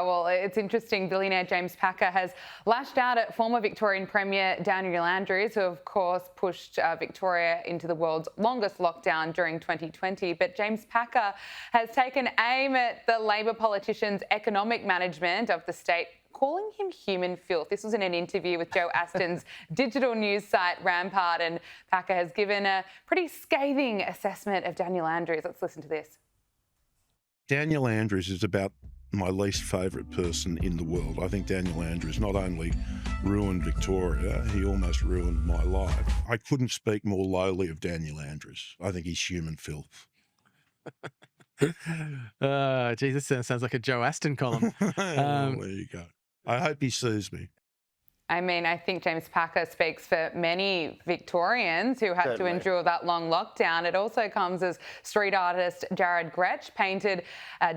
well, it's interesting. Billionaire James Packer has lashed out at former Victorian Premier Daniel Andrews, who of course pushed Victoria into the world's longest lockdown during 2020. But James Packer has taken aim at the Labor politician's economic management of the state, calling him human filth. This was in an interview with Joe Aston's digital news site Rampart, and Packer has given a pretty scathing assessment of Daniel Andrews. Let's listen to this. Daniel Andrews is about my least favourite person in the world. I think Daniel Andrews not only ruined Victoria, he almost ruined my life. I couldn't speak more lowly of Daniel Andrews. I think he's human filth. Geez, this sounds like a Joe Aston column. There you go. I hope he sues me. I mean, I think James Packer speaks for many Victorians who had to endure that long lockdown. It also comes as street artist Jared Gretsch painted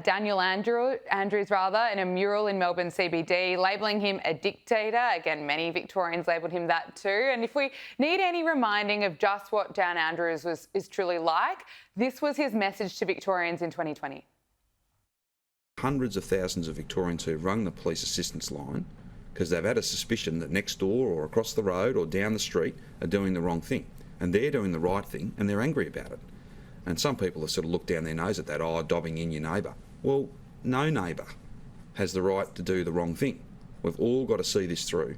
Daniel Andrews in a mural in Melbourne CBD, labelling him a dictator. Again, many Victorians labelled him that too. And if we need any reminding of just what Dan Andrews is truly like, this was his message to Victorians in 2020. Hundreds of thousands of Victorians who rung the police assistance line because they've had a suspicion that next door or across the road or down the street are doing the wrong thing. And they're doing the right thing and they're angry about it. And some people have sort of looked down their nose at that, dobbing in your neighbour. Well, no neighbour has the right to do the wrong thing. We've all got to see this through.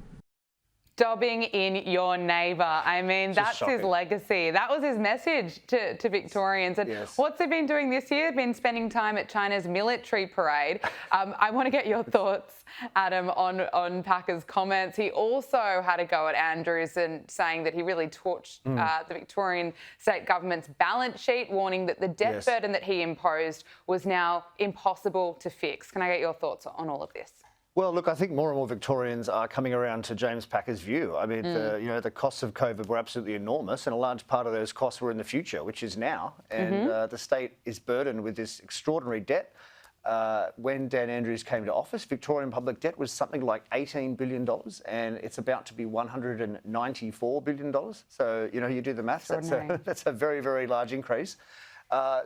Dobbing in your neighbour. I mean, that's his legacy. That was his message to Victorians. And what's he been doing this year? Been spending time at China's military parade. I want to get your thoughts, Adam, on Packer's comments. He also had a go at Andrews and saying that he really torched the Victorian state government's balance sheet, warning that the debt burden that he imposed was now impossible to fix. Can I get your thoughts on all of this? Well, look, I think more and more Victorians are coming around to James Packer's view. I mean, the costs of COVID were absolutely enormous, and a large part of those costs were in the future, which is now. And the state is burdened with this extraordinary debt. When Dan Andrews came to office, Victorian public debt was something like $18 billion, and it's about to be $194 billion. So, you do the maths, that's a very, very large increase.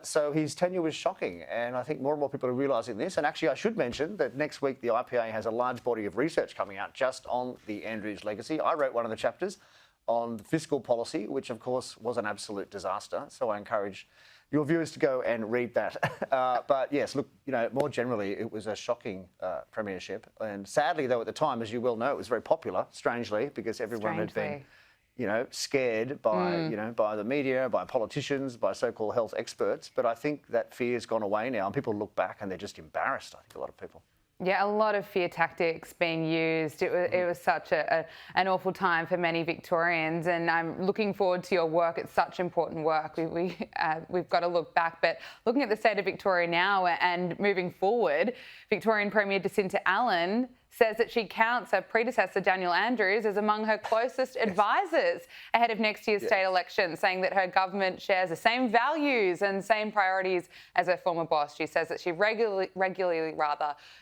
So his tenure was shocking, and I think more and more people are realising this. And actually, I should mention that next week the IPA has a large body of research coming out just on the Andrews legacy. I wrote one of the chapters on fiscal policy, which of course was an absolute disaster. So I encourage your viewers to go and read that. But yes, look, more generally, it was a shocking premiership. And sadly, though, at the time, as you well know, it was very popular, strangely, because everyone had been scared by, by the media, by politicians, by so-called health experts. But I think that fear's gone away now, and people look back and they're just embarrassed, I think, a lot of people. Yeah, a lot of fear tactics being used. It was such an awful time for many Victorians, and I'm looking forward to your work. It's such important work. We've got to look back, but looking at the state of Victoria now and moving forward, Victorian Premier Jacinta Allan says that she counts her predecessor, Daniel Andrews, as among her closest advisors ahead of next year's state election, saying that her government shares the same values and same priorities as her former boss. She says that she regularly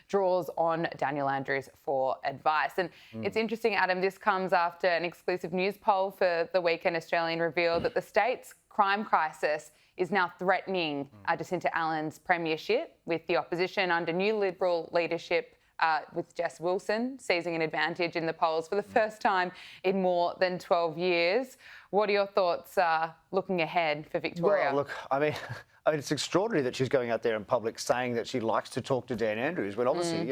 draws on Daniel Andrews for advice. And it's interesting, Adam, this comes after an exclusive news poll for the Weekend Australian revealed that the state's crime crisis is now threatening Jacinta Allan's premiership, with the opposition under new Liberal leadership with Jess Wilson seizing an advantage in the polls for the first time in more than 12 years. What are your thoughts looking ahead for Victoria? Well, look, I mean, it's extraordinary that she's going out there in public saying that she likes to talk to Dan Andrews, when obviously,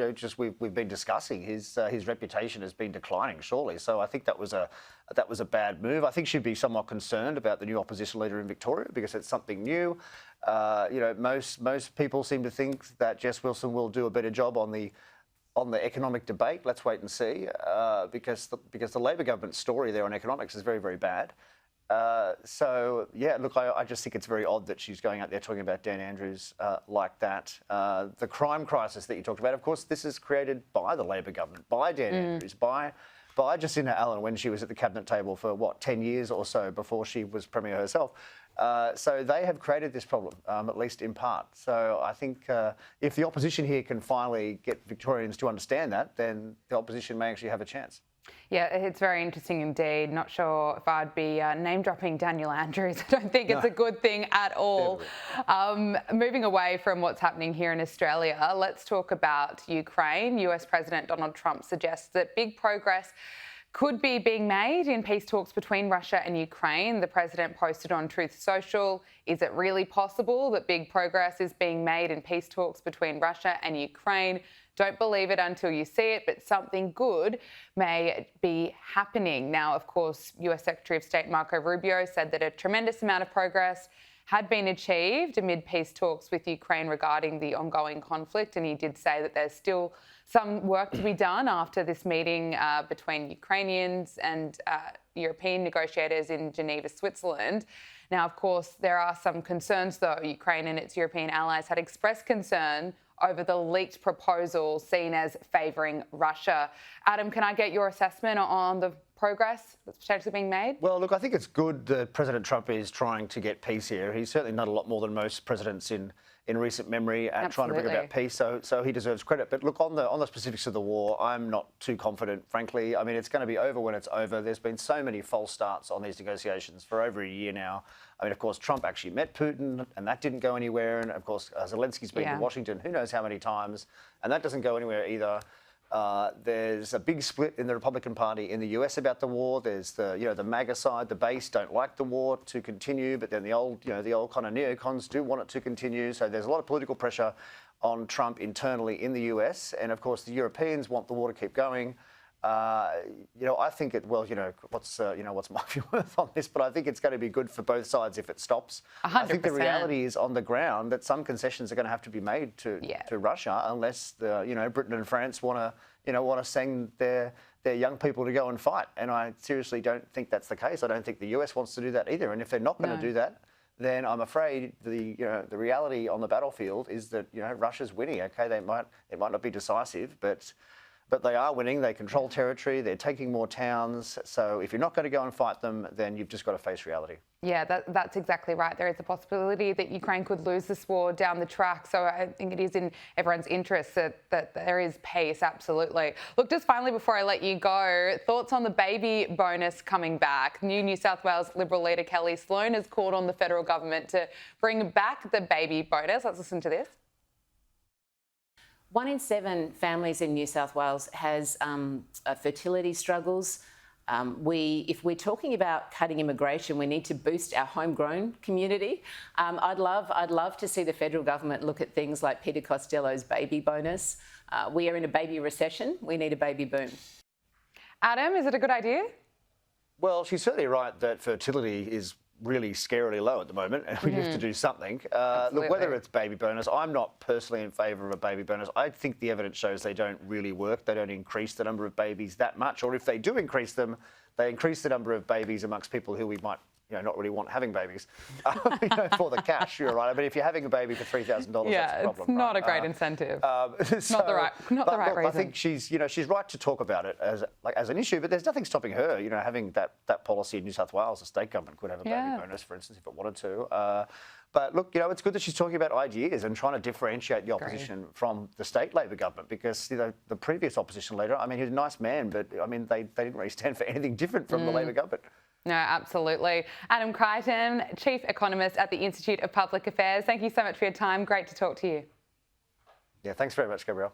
we've been discussing his reputation has been declining, surely. So I think that was a bad move. I think she'd be somewhat concerned about the new opposition leader in Victoria because it's something new. Most people seem to think that Jess Wilson will do a better job on the economic debate. Let's wait and see, because the Labor government story there on economics is very, very bad. So, yeah, look, I just think it's very odd that she's going out there talking about Dan Andrews like that. The crime crisis that you talked about, of course, this is created by the Labor government, by Dan Andrews, by Jacinta Allan when she was at the cabinet table for, 10 years or so before she was Premier herself. So they have created this problem, at least in part. So I think if the opposition here can finally get Victorians to understand that, then the opposition may actually have a chance. Yeah, it's very interesting indeed. Not sure if I'd be name-dropping Daniel Andrews. I don't think it's a good thing at all. Moving away from what's happening here in Australia, let's talk about Ukraine. US President Donald Trump suggests that big progress could be being made in peace talks between Russia and Ukraine. The president posted on Truth Social, is it really possible that big progress is being made in peace talks between Russia and Ukraine? Don't believe it until you see it, but something good may be happening. Now, of course, US Secretary of State Marco Rubio said that a tremendous amount of progress had been achieved amid peace talks with Ukraine regarding the ongoing conflict, and he did say that there's still some work to be done after this meeting between Ukrainians and European negotiators in Geneva, Switzerland. Now, of course, there are some concerns, though. Ukraine and its European allies had expressed concern over the leaked proposal seen as favouring Russia. Adam, can I get your assessment on the progress that's potentially being made? Well, look, I think it's good that President Trump is trying to get peace here. He's certainly done a lot more than most presidents in recent memory at trying to bring about peace, so he deserves credit. But look, on the specifics of the war, I'm not too confident, frankly. I mean, it's going to be over when it's over. There's been so many false starts on these negotiations for over a year now. I mean, of course, Trump actually met Putin, and that didn't go anywhere. And of course, Zelensky's been to Washington who knows how many times, and that doesn't go anywhere either. There's a big split in the Republican Party in the US about the war. There's the MAGA side, the base don't like the war to continue, but then the old kind of neocons do want it to continue. So there's a lot of political pressure on Trump internally in the US, and of course the Europeans want the war to keep going. I think what's my view on this, but I think it's going to be good for both sides if it stops. 100%. I think the reality is on the ground that some concessions are going to have to be made to Russia unless Britain and France want to send their young people to go and fight. And I seriously don't think that's the case. I don't think the US wants to do that either. And if they're not going to do that, then I'm afraid the reality on the battlefield is that Russia's winning. Okay, it might not be decisive, but they are winning. They control territory. They're taking more towns. So if you're not going to go and fight them, then you've just got to face reality. Yeah, that's exactly right. There is a possibility that Ukraine could lose this war down the track. So I think it is in everyone's interest that there is peace, absolutely. Look, just finally, before I let you go, thoughts on the baby bonus coming back. New South Wales Liberal leader Kelly Sloan has called on the federal government to bring back the baby bonus. Let's listen to this. 1 in 7 families in New South Wales has fertility struggles. If we're talking about cutting immigration, we need to boost our homegrown community. I'd love to see the federal government look at things like Peter Costello's baby bonus. We are in a baby recession. We need a baby boom. Adam, is it a good idea? Well, she's certainly right that fertility is really scarily low at the moment, and we have to do something. Look, whether it's baby bonus, I'm not personally in favour of a baby bonus. I think the evidence shows they don't really work. They don't increase the number of babies that much, or if they do increase them, they increase the number of babies amongst people who we might not really want having babies for the cash. You're right. I mean, if you're having a baby for $3,000, that's a problem. It's not a great incentive. Not the right reason. I think she's right to talk about it as an issue, but there's nothing stopping her. Having that policy in New South Wales, the state government could have a baby bonus, for instance, if it wanted to. But look, it's good that she's talking about ideas and trying to differentiate the opposition from the state Labor government, because the previous opposition leader, I mean, he was a nice man, but I mean, they didn't really stand for anything different from the Labor government. No, absolutely. Adam Creighton, Chief Economist at the Institute of Public Affairs. Thank you so much for your time. Great to talk to you. Yeah, thanks very much, Gabrielle.